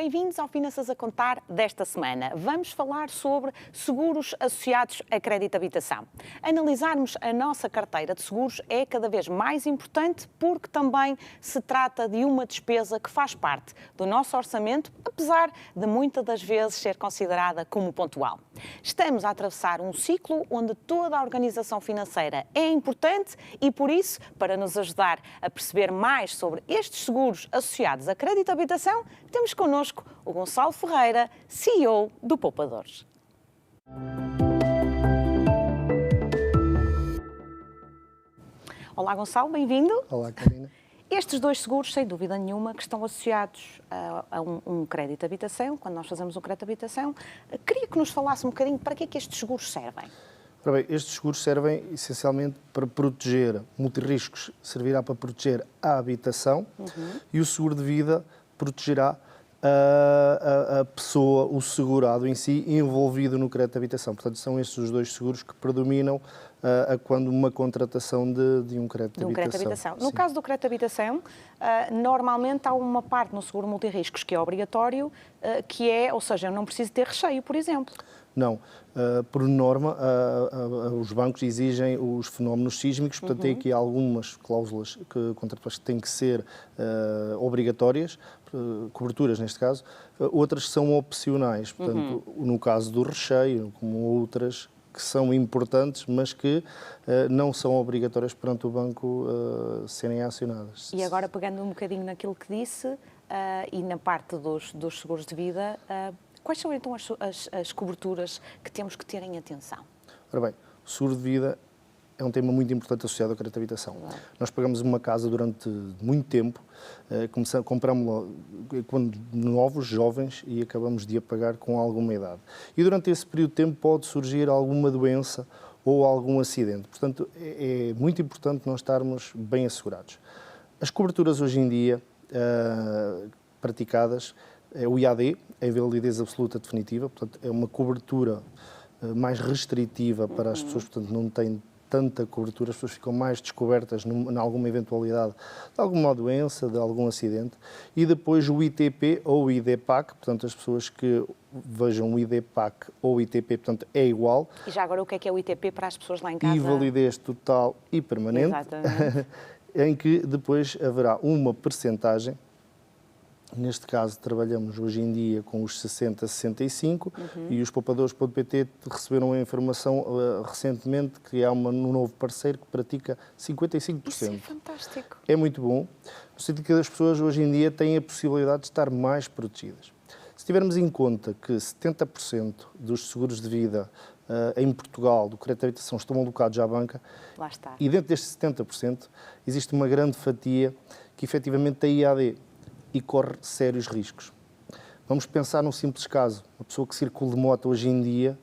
bem-vindos ao Finanças a Contar desta semana. Vamos falar sobre seguros associados a crédito habitação. Analisarmos a nossa carteira de seguros é cada vez mais importante porque também se trata de uma despesa que faz parte do nosso orçamento, apesar de muitas das vezes ser considerada como pontual. Estamos a atravessar um ciclo onde toda a organização financeira é importante e, por isso, para nos ajudar a perceber mais sobre estes seguros associados a crédito habitação, temos connosco o Gonçalo Ferreira, CEO do Poupadores. Olá, Gonçalo, bem-vindo. Olá, Karina. Estes dois seguros, sem dúvida nenhuma, que estão associados a um crédito de habitação, quando nós fazemos um crédito de habitação, queria que nos falasse um bocadinho para que é que estes seguros servem. Ora bem, estes seguros servem essencialmente para proteger, multirriscos servirá para proteger a habitação e o seguro de vida protegerá a pessoa, o segurado em si, envolvido no crédito de habitação. Portanto, são estes os dois seguros que predominam quando uma contratação de um crédito de habitação. No caso do crédito de habitação, normalmente há uma parte no seguro multirriscos que é obrigatório, que é, ou seja, eu não preciso ter recheio, por exemplo. Não. Por norma, os bancos exigem os fenómenos sísmicos, portanto, tem aqui algumas cláusulas contratuais que têm que ser obrigatórias, coberturas neste caso, outras são opcionais, portanto, no caso do recheio, como outras que são importantes, mas que não são obrigatórias perante o banco serem acionadas. E agora, pegando um bocadinho naquilo que disse, e na parte dos seguros de vida, quais são então as coberturas que temos que ter em atenção? Ora bem, o seguro de vida é um tema muito importante associado ao crédito de habitação. Nós pagamos uma casa durante muito tempo, compramos-la quando novos, jovens, e acabamos de a pagar com alguma idade. E durante esse período de tempo pode surgir alguma doença ou algum acidente. Portanto, é muito importante nós estarmos bem assegurados. As coberturas hoje em dia praticadas é o IAD, a invalidez absoluta definitiva, portanto, é uma cobertura mais restritiva para as pessoas, portanto, não tem tanta cobertura, as pessoas ficam mais descobertas em alguma eventualidade de alguma doença, de algum acidente. E depois o ITP ou o IDPAC, portanto, as pessoas que vejam o IDPAC ou o ITP, portanto, é igual. E já agora, o que é o ITP para as pessoas lá em casa? Invalidez total e permanente. Exatamente. Em que depois haverá uma percentagem. Neste caso, trabalhamos hoje em dia com os 60 a 65 e os poupadores.pt receberam a informação recentemente que há um novo parceiro que pratica 55%. Isso é fantástico. É muito bom, no sentido que as pessoas hoje em dia têm a possibilidade de estar mais protegidas. Se tivermos em conta que 70% dos seguros de vida em Portugal, do crédito de habitação, estão alocados à banca, lá está. E dentro destes 70% existe uma grande fatia que efetivamente tem IAD e corre sérios riscos. Vamos pensar num simples caso. Uma pessoa que circula de moto hoje em dia,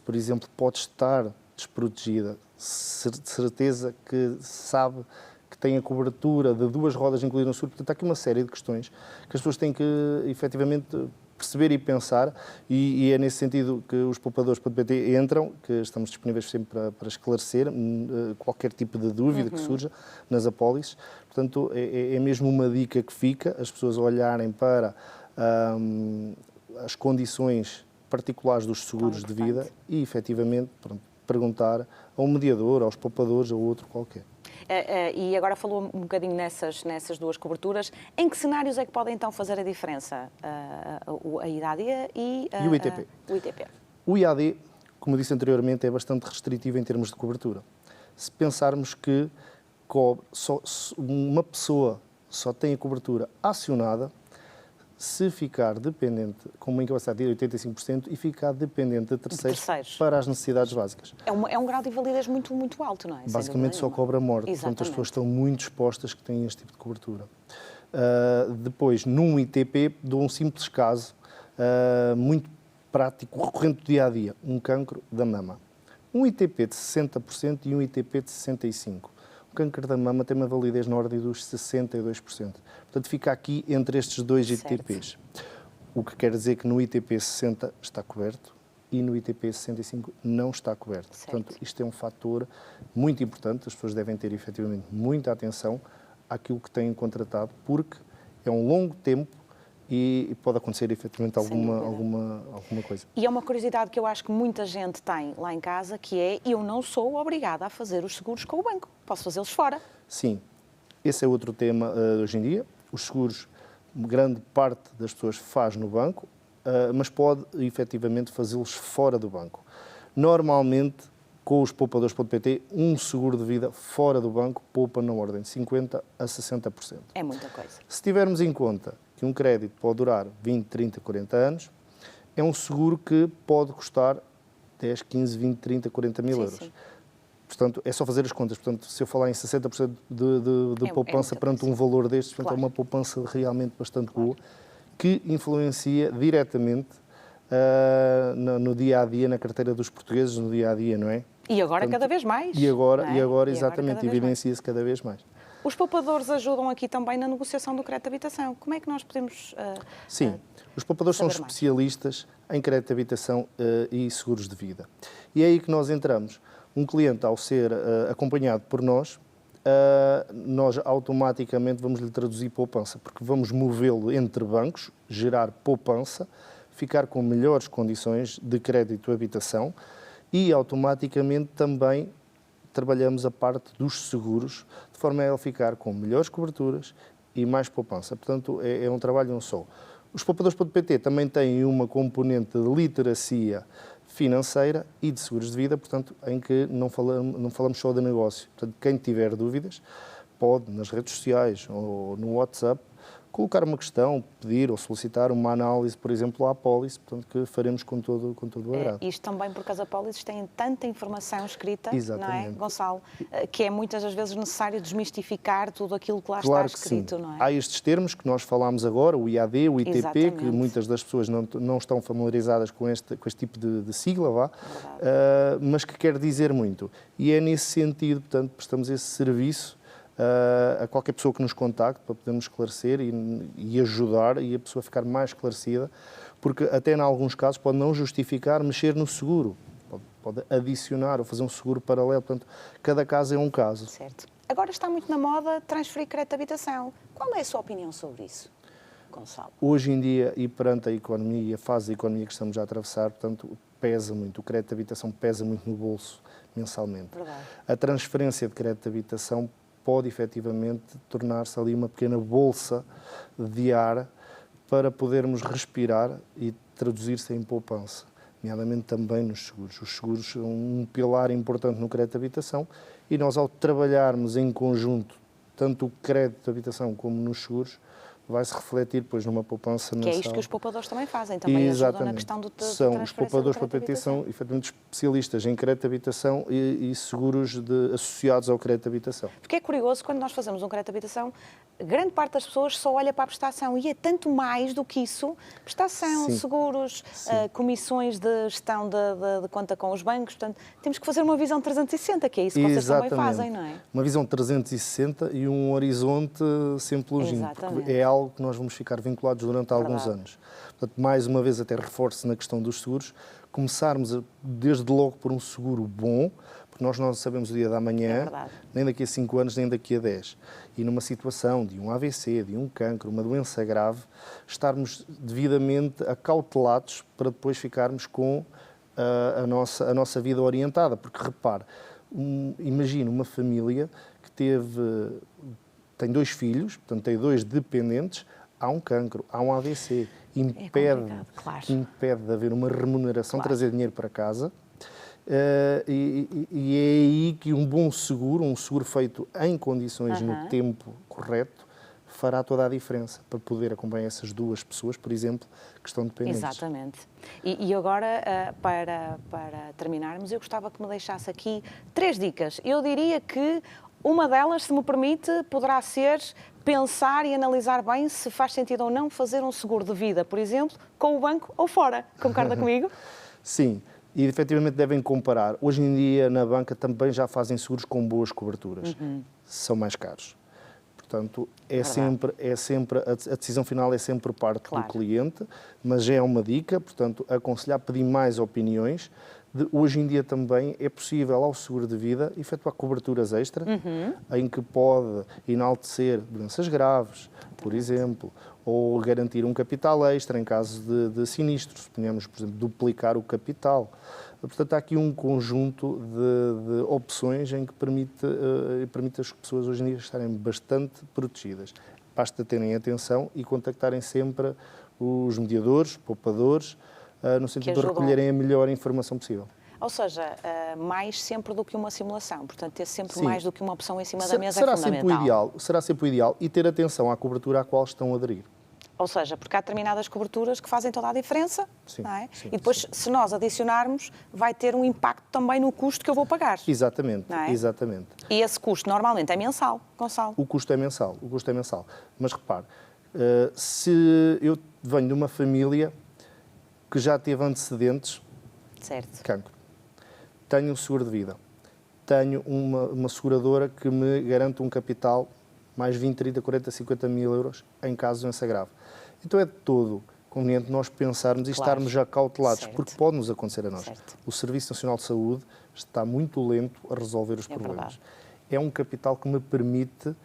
por exemplo, pode estar desprotegida. De certeza que sabe que tem a cobertura de duas rodas incluídas no seguro. Portanto, há aqui uma série de questões que as pessoas têm que, efetivamente, perceber e pensar, e é nesse sentido que os poupadores.pt entram, que estamos disponíveis sempre para esclarecer qualquer tipo de dúvida que surja nas apólices. Portanto, é mesmo uma dica que fica, as pessoas olharem para as condições particulares dos seguros de vida e, efetivamente, perguntar a um mediador, aos poupadores ou outro qualquer. E agora falou um bocadinho nessas duas coberturas. Em que cenários é que podem então fazer a diferença a IAD e o ITP? O ITP. O IAD, como disse anteriormente, é bastante restritivo em termos de cobertura. Se pensarmos que uma pessoa só tem a cobertura acionada, se ficar dependente, com uma incapacidade de 85%, e ficar dependente de terceiros para as necessidades básicas. É um grau de invalidez muito, muito alto, não é? Basicamente só cobra morte. Exatamente. Portanto, as pessoas estão muito expostas que têm este tipo de cobertura. Depois, num ITP, dou um simples caso, muito prático, recorrente do dia a dia, um cancro da mama. Um ITP de 60% e um ITP de 65%. O câncer da mama tem uma validez na ordem dos 62%. Portanto, fica aqui entre estes dois ITPs. O que quer dizer que no ITP 60 está coberto e no ITP 65 não está coberto. Certo. Portanto, isto é um fator muito importante. As pessoas devem ter, efetivamente, muita atenção àquilo que têm contratado, porque é um longo tempo e pode acontecer efetivamente Sem dúvida. alguma coisa. E é uma curiosidade que eu acho que muita gente tem lá em casa, que é: eu não sou obrigada a fazer os seguros com o banco, posso fazê-los fora. Sim, esse é outro tema hoje em dia. Os seguros, grande parte das pessoas faz no banco, mas pode efetivamente fazê-los fora do banco. Normalmente, com os poupadores.pt, um seguro de vida fora do banco poupa na ordem de 50% a 60%. É muita coisa. Se tivermos em conta que um crédito pode durar 20, 30, 40 anos, é um seguro que pode custar 10, 15, 20, 30, 40 mil euros. Sim. Portanto, é só fazer as contas. Portanto, se eu falar em 60% de poupança perante um valor destes, portanto, Claro. é uma poupança realmente bastante boa, que influencia diretamente no dia-a-dia, na carteira dos portugueses, no dia-a-dia, não é? E agora Portanto, cada vez mais. E agora, não é? exatamente, cada vez mais. evidencia-se cada vez mais. Os poupadores ajudam aqui também na negociação do crédito de habitação. Como é que nós podemos... Sim, os poupadores são saber mais. especialistas em crédito de habitação e seguros de vida. E é aí que nós entramos. Um cliente, ao ser acompanhado por nós, nós automaticamente vamos lhe traduzir poupança, porque vamos movê-lo entre bancos, gerar poupança, ficar com melhores condições de crédito de habitação e automaticamente também trabalhamos a parte dos seguros, de forma a ele ficar com melhores coberturas e mais poupança. Portanto, é um trabalho um só. Os poupadores.pt também têm uma componente de literacia financeira e de seguros de vida, portanto, em que não falamos só de negócio. Portanto, quem tiver dúvidas pode, nas redes sociais ou no WhatsApp, colocar uma questão, pedir ou solicitar uma análise, por exemplo, à apólice, portanto, que faremos com todo o agrado. Isto também porque as apólices têm tanta informação escrita, Exatamente. não é, Gonçalo, que é muitas das vezes necessário desmistificar tudo aquilo que lá Claro está que escrito, sim. não é? Há estes termos que nós falámos agora, o IAD, o ITP, Exatamente. que muitas das pessoas não estão familiarizadas com este tipo de sigla, mas que quer dizer muito. E é nesse sentido, portanto, prestamos esse serviço a qualquer pessoa que nos contacte para podermos esclarecer e ajudar e a pessoa ficar mais esclarecida, porque até em alguns casos pode não justificar mexer no seguro, pode adicionar ou fazer um seguro paralelo, portanto, cada caso é um caso. Certo. Agora está muito na moda transferir crédito de habitação. Qual é a sua opinião sobre isso, Gonçalo? Hoje em dia, e perante a economia e a fase da economia que estamos a atravessar, portanto, pesa muito, o crédito de habitação pesa muito no bolso mensalmente. Verdade. A transferência de crédito de habitação pode efetivamente tornar-se ali uma pequena bolsa de ar para podermos respirar e traduzir-se em poupança, nomeadamente também nos seguros. Os seguros são um pilar importante no crédito de habitação e nós, ao trabalharmos em conjunto, tanto o crédito de habitação como nos seguros, vai-se refletir depois numa poupança mensal. Que é isto que os poupadores também fazem, também ajudam na questão do São os poupadores.pt são efetivamente especialistas em crédito de habitação e seguros associados ao crédito de habitação. Porque é curioso, quando nós fazemos um crédito de habitação, grande parte das pessoas só olha para a prestação e é tanto mais do que isso. Prestação, Sim. seguros, comissões de gestão de conta com os bancos. Portanto, temos que fazer uma visão 360, que é isso que vocês também fazem, não é? Uma visão 360 e um horizonte sempre longínquo, porque é algo que nós vamos ficar vinculados durante alguns anos. Portanto, mais uma vez, até reforço na questão dos seguros, começarmos desde logo por um seguro bom, porque nós não sabemos o dia da manhã, nem daqui a 5 anos, nem daqui a 10. E numa situação de um AVC, de um cancro, uma doença grave, estarmos devidamente acautelados para depois ficarmos com a nossa vida orientada. Porque, repare, imagine uma família que tem 2 filhos, portanto tem 2 dependentes, há um cancro, há um AVC, impede de haver uma remuneração, trazer dinheiro para casa, e é aí que um bom seguro, um seguro feito em condições no tempo correto, fará toda a diferença para poder acompanhar essas 2 pessoas, por exemplo, que estão dependentes. Exatamente. E agora, para terminarmos, eu gostava que me deixasse aqui 3 dicas. Eu diria que uma delas, se me permite, poderá ser pensar e analisar bem se faz sentido ou não fazer um seguro de vida, por exemplo, com o banco ou fora. Concorda comigo? Sim, e efetivamente devem comparar. Hoje em dia, na banca, também já fazem seguros com boas coberturas. São mais caros. Portanto, a decisão final é sempre por parte do cliente, mas é uma dica, portanto, aconselhar pedir mais opiniões Hoje em dia também é possível ao seguro de vida efetuar coberturas extra, em que pode enaltecer doenças graves, por exemplo, ou garantir um capital extra em caso de sinistros, suponhamos, por exemplo, duplicar o capital. Portanto, há aqui um conjunto de opções em que permite as pessoas hoje em dia estarem bastante protegidas. Basta terem atenção e contactarem sempre os mediadores, poupadores, no sentido de recolherem a melhor informação possível. Ou seja, mais sempre do que uma simulação. Portanto, ter sempre mais do que uma opção em cima da mesa será é fundamental. Será sempre o ideal e ter atenção à cobertura à qual estão a aderir. Ou seja, porque há determinadas coberturas que fazem toda a diferença, sim, não é? Sim, e depois, se nós adicionarmos, vai ter um impacto também no custo que eu vou pagar. Exatamente, não é? exatamente. E esse custo normalmente é mensal, Gonçalo? O custo é mensal. Mas repare, se eu venho de uma família que já teve antecedentes de cancro, tenho um seguro de vida, tenho uma seguradora que me garante um capital mais 20, 30, 40, 50 mil euros em caso de doença grave. Então é de todo conveniente nós pensarmos e estarmos já cautelados, porque pode-nos acontecer a nós. O Serviço Nacional de Saúde está muito lento a resolver os problemas. Verdade. É um capital que me permite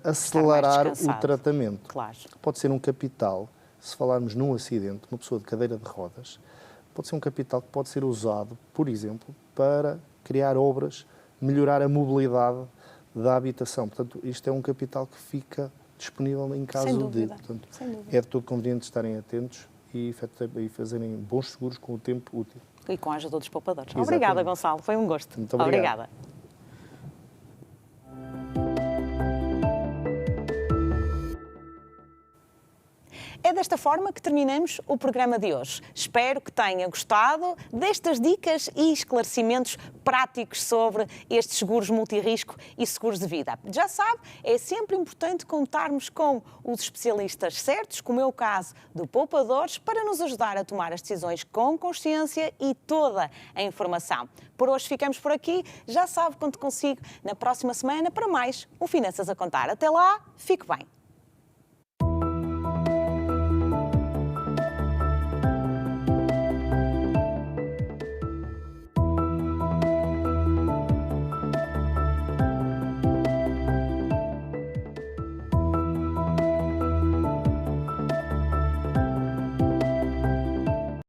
acelerar o tratamento. Claro. Pode ser um capital, se falarmos num acidente, uma pessoa de cadeira de rodas, pode ser um capital que pode ser usado, por exemplo, para criar obras, melhorar a mobilidade da habitação. Portanto, isto é um capital que fica disponível em caso de. Portanto, é de todo conveniente estarem atentos e fazerem bons seguros com o tempo útil. E com a ajuda dos poupadores. Exatamente. Obrigada, Gonçalo. Foi um gosto. Muito obrigado. Obrigada. É desta forma que terminamos o programa de hoje. Espero que tenha gostado destas dicas e esclarecimentos práticos sobre estes seguros multirrisco e seguros de vida. Já sabe, é sempre importante contarmos com os especialistas certos, como é o caso do Poupadores, para nos ajudar a tomar as decisões com consciência e toda a informação. Por hoje ficamos por aqui. Já sabe quando consigo na próxima semana para mais um Finanças a Contar. Até lá, fique bem.